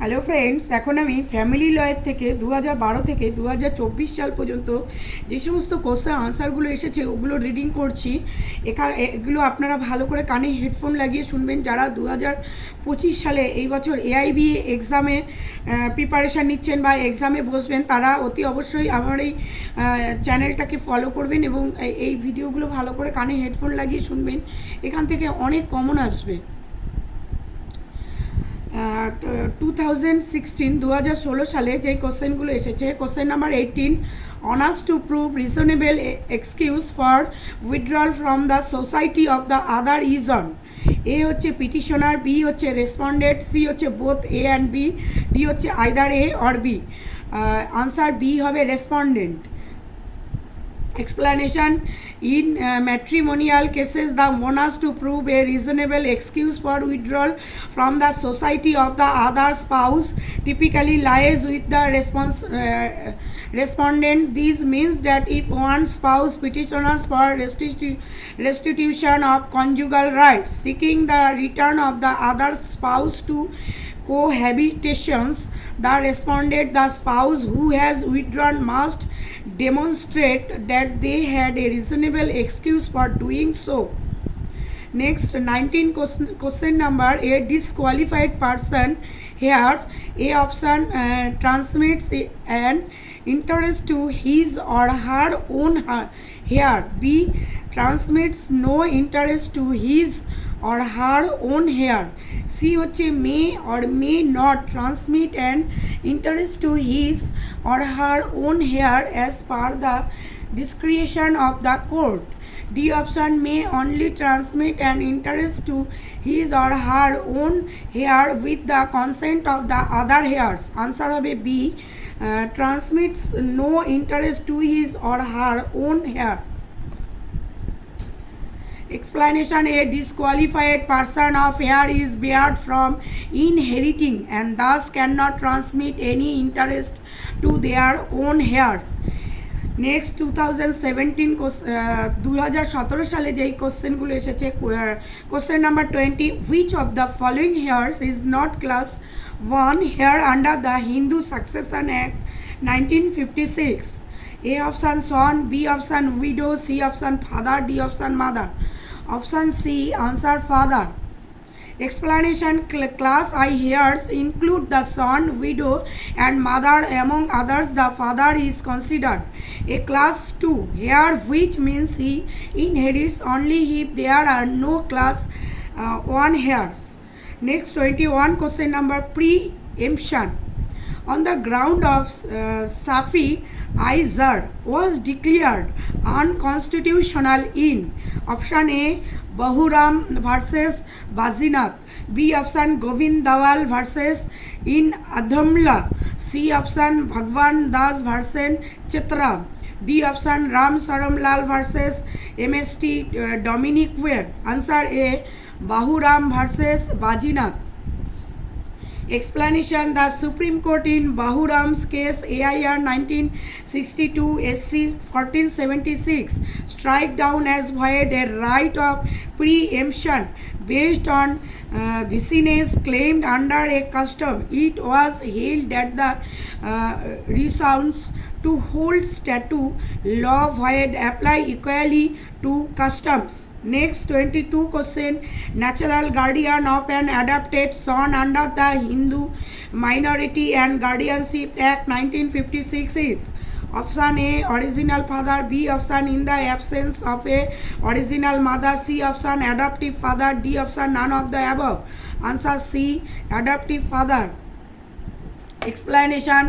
Hello friends, এখন আমি family লয়ের থেকে 2012 থেকে 2024 সাল পর্যন্ত যে সমস্ত কোশ্চেন আনসারগুলো এসেছে ওগুলো রিডিং করছি। এগুলো আপনারা ভালো করে কানে হেডফোন লাগিয়ে শুনবেন। যারা 2025 সালে এই বছর এআইবি এক্সামে প্রিপারেশান নিচ্ছেন বা এক্সামে বসবেন, তারা অতি অবশ্যই আমার এই চ্যানেলটাকে ফলো করবেন এবং এই ভিডিওগুলো ভালো করে কানে হেডফোন লাগিয়ে শুনবেন। এখান থেকে অনেক কমন আসবে। 2016 সালে যে কোশ্চেনগুলো এসেছে, question number 18, onus to prove reasonable excuse for withdrawal from the society of the other is on. A হচ্ছে পিটিশনার, বি হচ্ছে রেসপন্ডেন্ট, সি হচ্ছে both A and B, D হচ্ছে either A or B. Answer B হবে respondent. Explanation: in matrimonial cases, the onus to prove a reasonable excuse for withdrawal from the society of the other spouse typically lies with the respondent. This means that if one spouse petitions for restitution of conjugal rights, seeking the return of the other spouse to cohabitations, the respondent, the spouse who has withdrawn, must demonstrate that they had a reasonable excuse for doing so. Next, 19 question number, a disqualified person here, A option transmits an interest to his or her own hair, B transmits no interest to his or her own hair, C হচ্ছে may or may not transmit an interest to his or her own hair as per the discretion of the court, D option may only transmit an interest to his or her own hair with the consent of the other hairs. Answer হবে B, transmits no interest to his or her own hair. Explanation: a disqualified person of hair is barred from inheriting and thus cannot transmit any interest to their own hairs. Next 2017 সালে যেই কোশ্চেনগুলো এসেছে, question number 20, which of the following heirs is not class 1 heir under the Hindu succession act 1956? A option son, B option widow, C option father, D option mother. Option C, answer father. Explanation: class I hairs include the son, widow and mother. Among others, the father is considered a class 2 hair, which means he inherits only if there are no class 1 hairs. Next, 21 question number, preemption. On the ground of Safi Aizar was declared unconstitutional in option A, Bahuram versus Bazinath, B option Govind Dawal versus in Adhamla, C option Bhagwan Das versus Chitra, D option Ram Saramlal versus MST Dominic Ware. Answer A, Bahuram versus Bazinath. Explanation: the Supreme Court in Bahuram's case AIR 1962 SC 1476 strike down as void a right of preemption based on vicinage claimed under a custom. It was held that the resounds to hold statute law void apply equally to customs. Next, 22 question, natural guardian of an adopted son under the Hindu Minority and Guardianship Act 1956 is option A, original father, B option in the absence of a original mother, C option adoptive father, D option none of the above. Answer C, adoptive father. Explanation: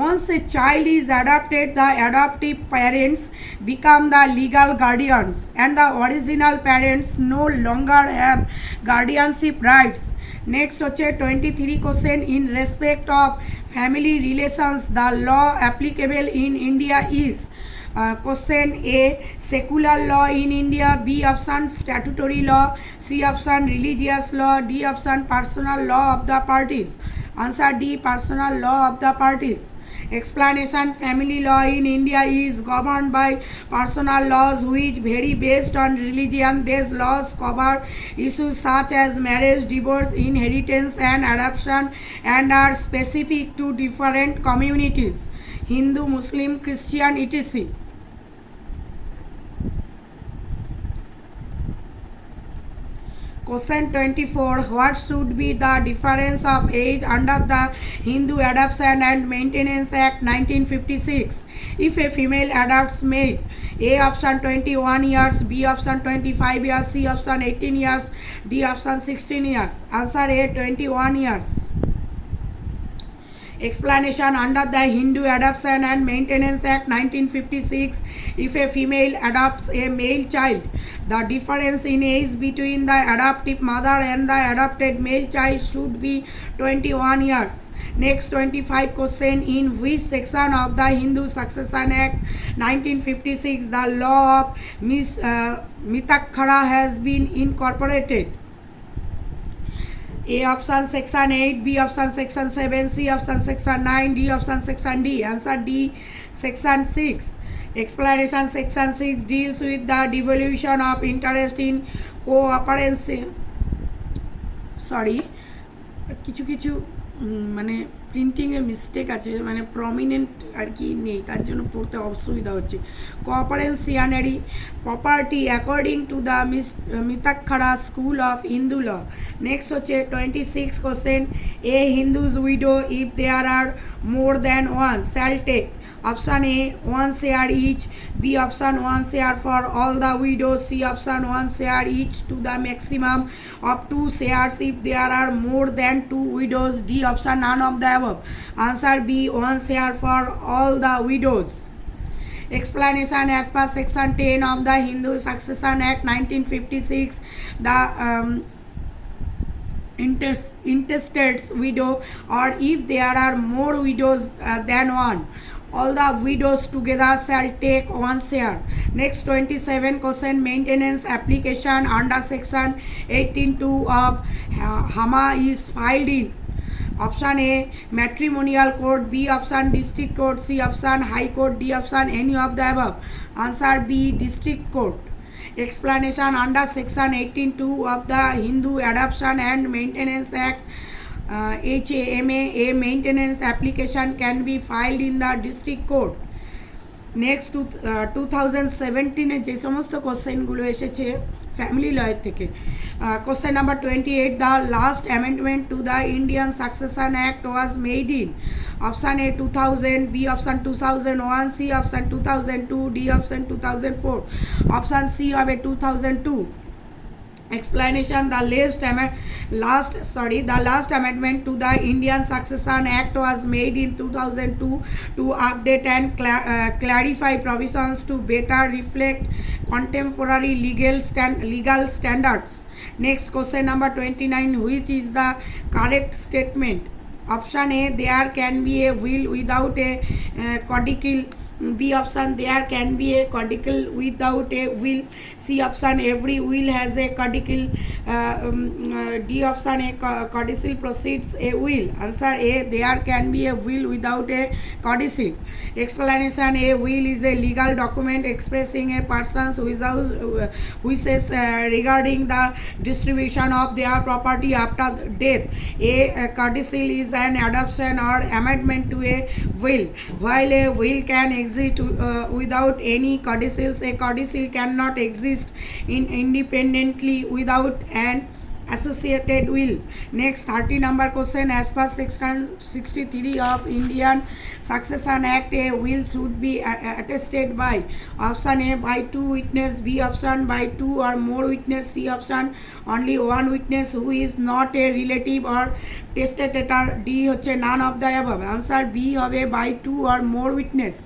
once a child is adopted, the adoptive parents become the legal guardians and the original parents no longer have guardianship rights. Next হচ্ছে 23 question, in respect of family relations the law applicable in India is question A, secular law in India, B option statutory law, C option religious law, D option personal law of the parties. Answer D, personal law of the parties. Explanation: family law in India is governed by personal laws which vary based on religion. These laws cover issues such as marriage, divorce, inheritance, and adoption and are specific to different communities: Hindu, Muslim, Christian, etc. Question 24. What should be the difference of age under the Hindu Adoption and Maintenance Act 1956? If a female adopts male, A option 21 years, B option 25 years, C option 18 years, D option 16 years. Answer A 21 years. Explanation: under the Hindu Adoption and Maintenance Act 1956, if a female adopts a male child, the difference in age between the adoptive mother and the adopted male child should be 21 years. Next 25 question: in which section of the Hindu Succession Act 1956 the law of Mitakhara has been incorporated? A option section 8, B option section 7, C option section 9, D option section D. Answer D section 6. Explanation: section 6 deals with the devolution of interest in cooperation. কিছু কিছু মানে প্রিন্টিংয়ে mistake আছে, মানে prominent আর কি নেই, তার জন্য পড়তে অসুবিধা হচ্ছে। Coparcenary property according to the Mitakshara school of Hindu law. Next হচ্ছে 26 question: a Hindu's widow if there are more than one shall take option A 1 share each, B option 1 share for all the widows, C option 1 share each to the maximum of 2 shares if there are more than 2 widows, D option none of the above. Answer B 1 share for all the widows. Explanation: as per section 10 of the Hindu Succession Act 1956, the intestate's widow, or if there are more widows than one, all the widows together shall take one share. Next 27 question: maintenance application under section 18(2) of HAMA is filed in option A matrimonial court, B option district court, C option high court, D option any of the above. Answer B district court. Explanation: under section 18(2) of the Hindu Adoption and Maintenance Act HAMA, a maintenance application can be filed in the district court. Next 2017 যে সমস্ত কোশ্চেনগুলো এসেছে family লয়ের থেকে। Question number 28: the last amendment to the Indian succession act was made in option A 2000, B option 2001, C option 2002, D option 2004. Option C হবে 2002. Explanation: the last amendment to the Indian Succession Act was made in 2002 to update and clarify provisions to better reflect contemporary legal standards. Next question number 29: which is the correct statement? Option A: there can be a will without a codicil. B option: there can be a codicil without a will. C option: every will has a codicil. D option: a codicil precedes a will. Answer A: there can be a will without a codicil. Explanation: a will is a legal document expressing a person's wishes regarding the distribution of their property after death. A codicil is an adoption or amendment to a will. While a will can exist without any codicils, a codicil cannot exist independently without an associated will. Next 30 number question: as per section 63 of Indian Succession Act, a will should be attested by option A by 2 witness, B option by 2 or more witness, C option only 1 witness who is not a relative or testator, D হচ্ছে none of the above. Answer B হবে by 2 or more witness.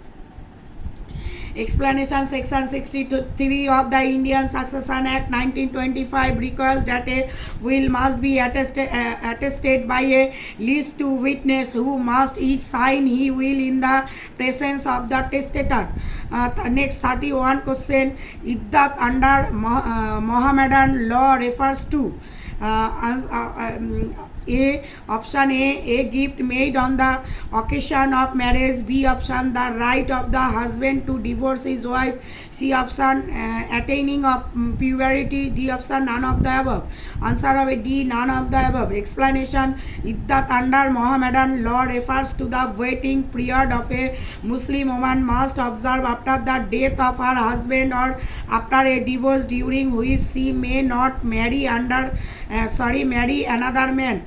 Explanation: section 63 of the Indian Succession Act 1925 requires that a will must be attested by at least 2 witnesses who must each sign he will in the presence of the testator. Next 31 question: iddat under Mohammedan law refers to Option A gift made on the occasion of marriage. B option, the right of the husband to divorce his wife. C option, attaining of puberty. D option, none of the above. Answer of D, none of the above. Explanation: Iddat under Mohammedan law refers to the waiting period of a Muslim woman must observe after the death of her husband or after a divorce, during which she may not marry another man.